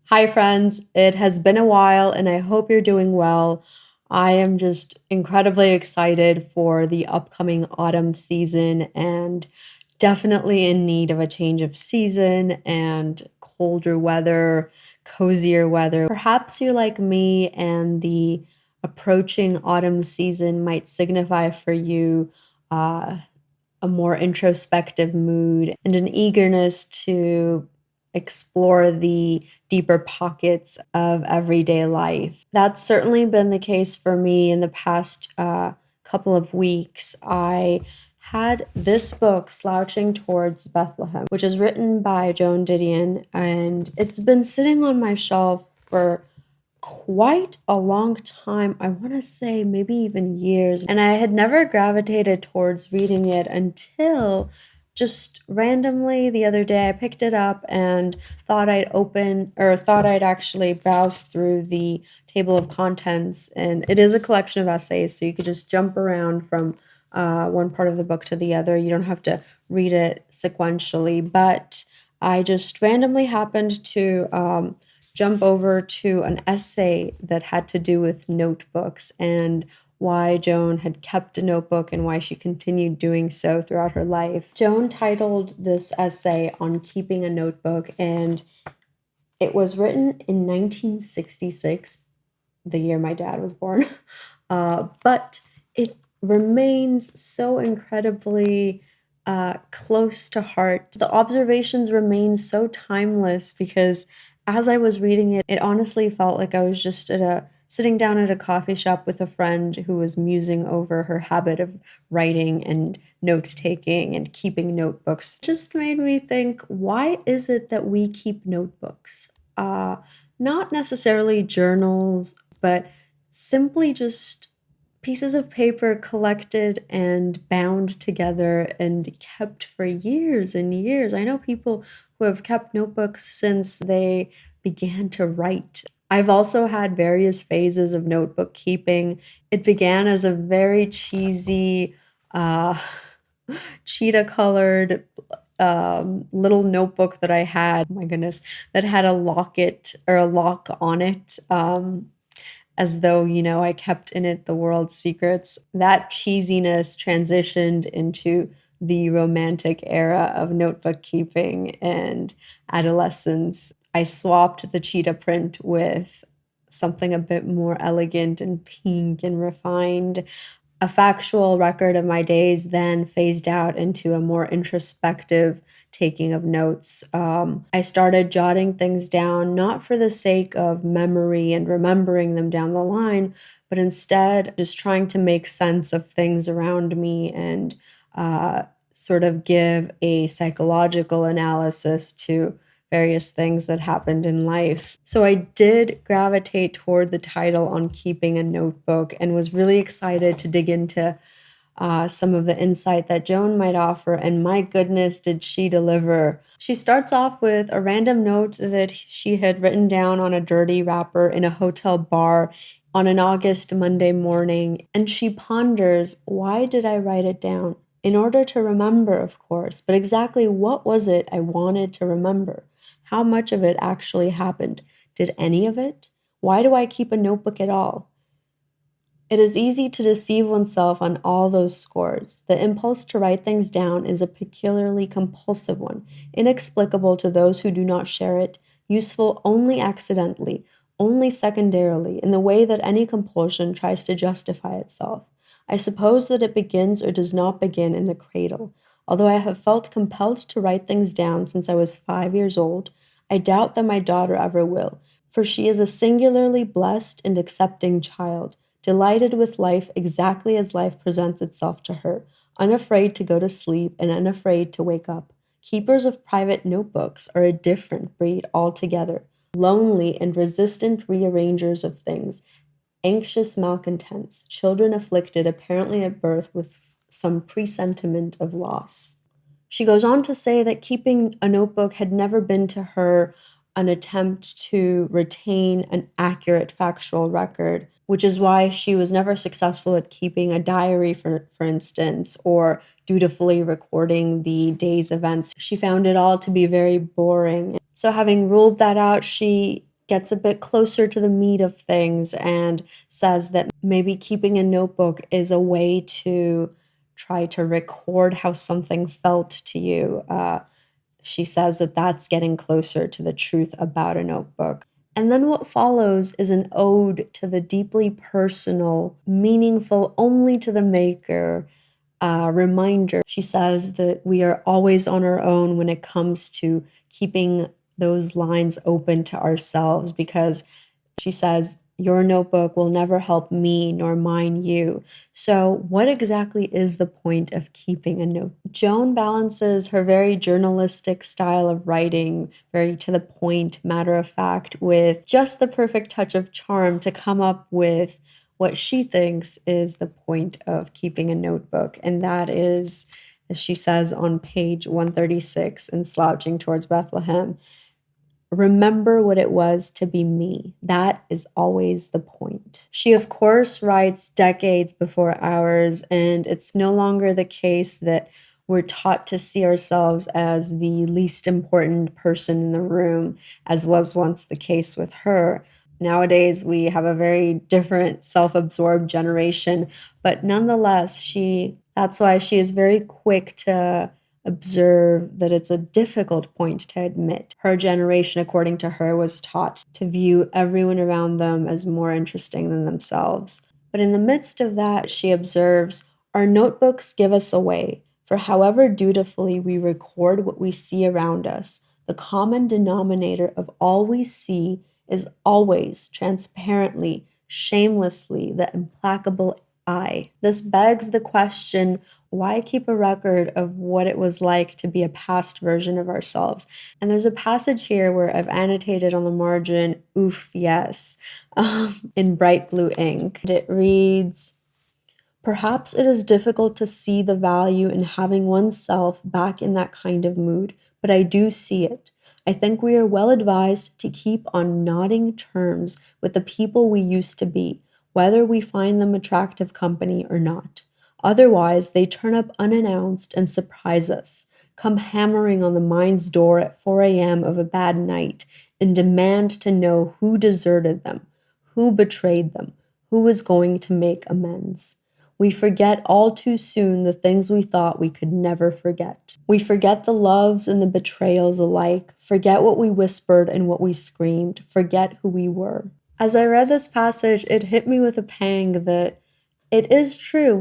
Hi, friends. It has been a while, and I hope you're doing well. I am just incredibly excited for the upcoming autumn season and definitely in need of a change of season and colder weather, cozier weather. Perhaps you're like me, and the approaching autumn season might signify for you uh, a more introspective mood and an eagerness to explore the deeper pockets of everyday life. That's certainly been the case for me in the past couple of weeks. I had this book, Slouching Towards Bethlehem, which is written by Joan Didion, and it's been sitting on my shelf for quite a long time. I want to say maybe even years. And I had never gravitated towards reading it until just randomly the other day I picked it up and thought I'd actually browse through the table of contents. And it is a collection of essays, so you could just jump around from one part of the book to the other. You don't have to read it sequentially, but I just randomly happened to jump over to an essay that had to do with notebooks and why Joan had kept a notebook and why she continued doing so throughout her life. Joan titled this essay on keeping a notebook, and it was written in 1966, the year my dad was born. But it remains so incredibly close to heart. The observations remain so timeless because as I was reading it, it honestly felt like I was just sitting down at a coffee shop with a friend who was musing over her habit of writing and note taking and keeping notebooks. It just made me think, why is it that we keep notebooks? Not necessarily journals, but simply just pieces of paper collected and bound together and kept for years and years. I know people who have kept notebooks since they began to write. I've also had various phases of notebook keeping. It began as a very cheesy, uh, cheetah colored little notebook that I had, oh my goodness, that had a locket or a lock on it. As though, I kept in it the world's secrets. That cheesiness transitioned into the romantic era of notebook keeping and adolescence. I swapped the cheetah print with something a bit more elegant and pink and refined. A factual record of my days then phased out into a more introspective taking of notes. I started jotting things down, not for the sake of memory and remembering them down the line, but instead just trying to make sense of things around me and sort of give a psychological analysis to various things that happened in life. So I did gravitate toward the title on keeping a notebook and was really excited to dig into some of the insight that Joan might offer. And my goodness, did she deliver! She starts off with a random note that she had written down on a dirty wrapper in a hotel bar on an August Monday morning. And she ponders, why did I write it down? In order to remember, of course, but exactly what was it I wanted to remember? How much of it actually happened? Did any of it? Why do I keep a notebook at all? It is easy to deceive oneself on all those scores. The impulse to write things down is a peculiarly compulsive one, inexplicable to those who do not share it, useful only accidentally, only secondarily, in the way that any compulsion tries to justify itself. I suppose that it begins or does not begin in the cradle. Although I have felt compelled to write things down since I was 5 years old, I doubt that my daughter ever will, for she is a singularly blessed and accepting child, delighted with life exactly as life presents itself to her, unafraid to go to sleep and unafraid to wake up. Keepers of private notebooks are a different breed altogether, lonely and resistant rearrangers of things, anxious malcontents, children afflicted apparently at birth with some presentiment of loss. She goes on to say that keeping a notebook had never been to her an attempt to retain an accurate factual record, which is why she was never successful at keeping a diary, for instance, or dutifully recording the day's events. She found it all to be very boring. So, having ruled that out, she gets a bit closer to the meat of things and says that maybe keeping a notebook is a way to try to record how something felt to you. She says that that's getting closer to the truth about a notebook. And then what follows is an ode to the deeply personal, meaningful only to the maker reminder. She says that we are always on our own when it comes to keeping those lines open to ourselves, because she says, your notebook will never help me nor mine you. So, what exactly is the point of keeping a note? Joan balances her very journalistic style of writing, very to the point, matter of fact, with just the perfect touch of charm to come up with what she thinks is the point of keeping a notebook. And that is, as she says on page 136 in Slouching Towards Bethlehem, remember what it was to be me. That is always the point. She, of course, writes decades before ours, and it's no longer the case that we're taught to see ourselves as the least important person in the room, as was once the case with her. Nowadays, we have a very different self-absorbed generation, but nonetheless, that's why she is very quick to observe that it's a difficult point to admit. Her generation, according to her, was taught to view everyone around them as more interesting than themselves. But in the midst of that, she observes, our notebooks give us away, for however dutifully we record what we see around us, the common denominator of all we see is always, transparently, shamelessly, the implacable I. This begs the question, why keep a record of what it was like to be a past version of ourselves? And there's a passage here where I've annotated on the margin, oof, yes, in bright blue ink. And it reads, perhaps it is difficult to see the value in having oneself back in that kind of mood, but I do see it. I think we are well advised to keep on nodding terms with the people we used to be, whether we find them attractive company or not. Otherwise, they turn up unannounced and surprise us, come hammering on the mind's door at 4 a.m. of a bad night, and demand to know who deserted them, who betrayed them, who was going to make amends. We forget all too soon the things we thought we could never forget. We forget the loves and the betrayals alike, forget what we whispered and what we screamed, forget who we were. As I read this passage, it hit me with a pang that it is true.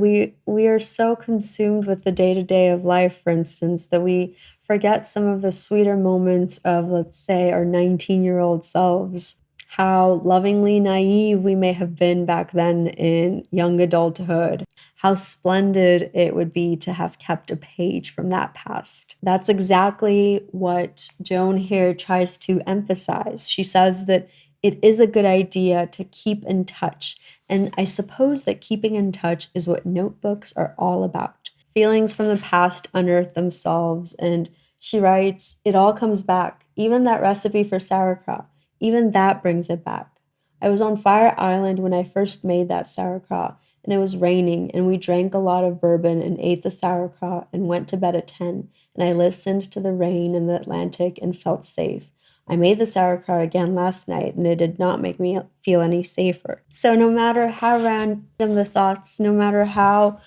We are so consumed with the day-to-day of life, for instance, that we forget some of the sweeter moments of, let's say, our 19-year-old selves. How lovingly naive we may have been back then in young adulthood. How splendid it would be to have kept a page from that past. That's exactly what Joan here tries to emphasize. She says that it is a good idea to keep in touch. And I suppose that keeping in touch is what notebooks are all about. Feelings from the past unearth themselves. And she writes, it all comes back, even that recipe for sauerkraut. Even that brings it back. I was on Fire Island when I first made that sauerkraut, and it was raining, and we drank a lot of bourbon and ate the sauerkraut and went to bed at 10, and I listened to the rain in the Atlantic and felt safe. I made the sauerkraut again last night, and it did not make me feel any safer. So no matter how random the thoughts, no matter how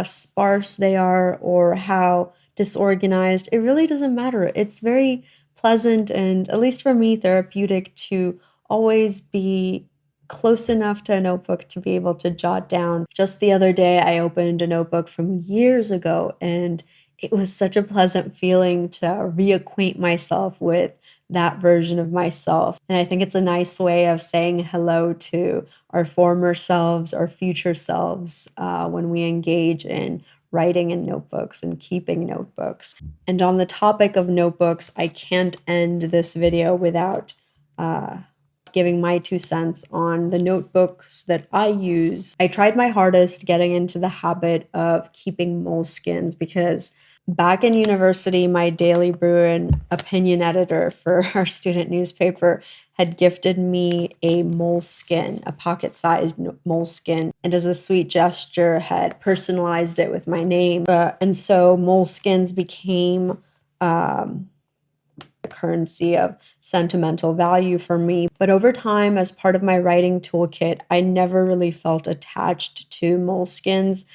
sparse they are or how disorganized, it really doesn't matter. It's very pleasant and, at least for me, therapeutic to always be close enough to a notebook to be able to jot down. Just the other day, I opened a notebook from years ago, and it was such a pleasant feeling to reacquaint myself with that version of myself. And I think it's a nice way of saying hello to our former selves, our future selves, when we engage in writing in notebooks and keeping notebooks. And on the topic of notebooks, I can't end this video without giving my 2 cents on the notebooks that I use. I tried my hardest getting into the habit of keeping moleskins because back in university, my Daily Bruin opinion editor for our student newspaper had gifted me a moleskin, a pocket-sized moleskin, and as a sweet gesture had personalized it with my name. And so moleskins became currency of sentimental value for me. But over time, as part of my writing toolkit, I never really felt attached to moleskins.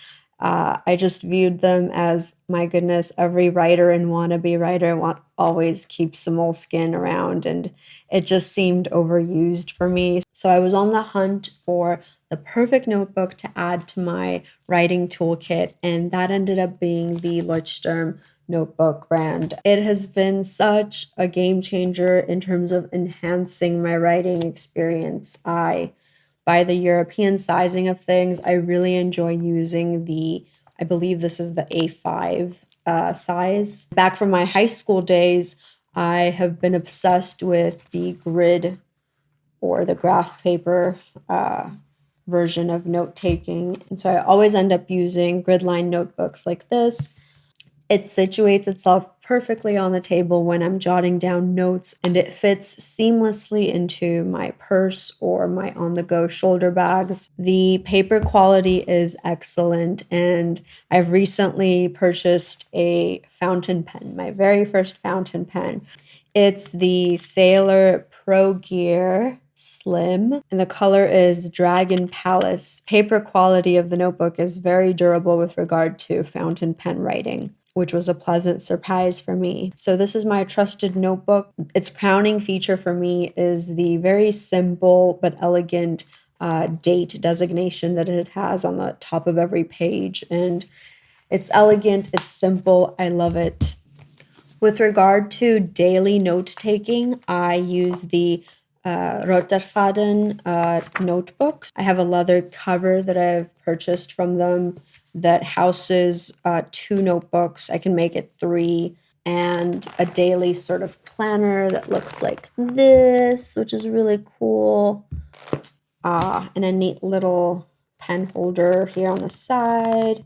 I just viewed them as, my goodness, every writer and wannabe writer always keeps a moleskin around, and it just seemed overused for me. So I was on the hunt for the perfect notebook to add to my writing toolkit, and that ended up being the Leuchtturm notebook brand. It has been such a game changer in terms of enhancing my writing experience. By the European sizing of things, I really enjoy using I believe this is the A5 size. Back from my high school days, I have been obsessed with the grid or the graph paper version of note taking. And so I always end up using gridline notebooks like this. It situates itself perfectly on the table when I'm jotting down notes, and it fits seamlessly into my purse or my on-the-go shoulder bags. The paper quality is excellent, and I've recently purchased a fountain pen, my very first fountain pen. It's the Sailor Pro Gear Slim, and the color is Dragon Palace. Paper quality of the notebook is very durable with regard to fountain pen writing, which was a pleasant surprise for me. So this is my trusted notebook. Its crowning feature for me is the very simple but elegant date designation that it has on the top of every page. And it's elegant, it's simple, I love it. With regard to daily note-taking, I use the Roterfaden notebooks. I have a leather cover that I've purchased from them that houses 2 notebooks. I can make it 3, and a daily sort of planner that looks like this, which is really cool. And a neat little pen holder here on the side,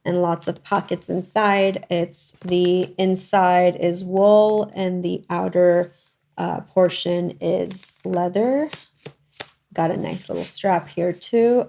and lots of pockets inside. The inside is wool and the outer portion is leather. Got a nice little strap here too.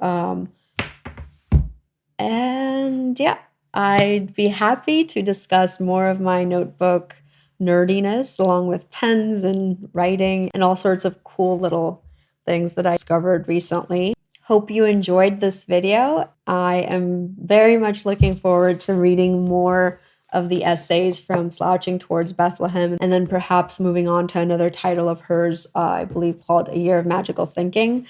And yeah, I'd be happy to discuss more of my notebook nerdiness along with pens and writing and all sorts of cool little things that I discovered recently. Hope you enjoyed this video. I am very much looking forward to reading more of the essays from Slouching Towards Bethlehem, and then perhaps moving on to another title of hers, I believe called A Year of Magical Thinking.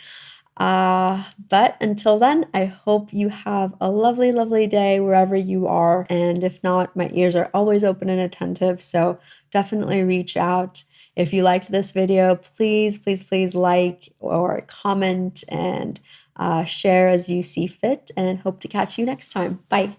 But until then, I hope you have a lovely, lovely day wherever you are. And if not, my ears are always open and attentive, so definitely reach out. If you liked this video, please, please, please like or comment and share as you see fit, and hope to catch you next time. Bye.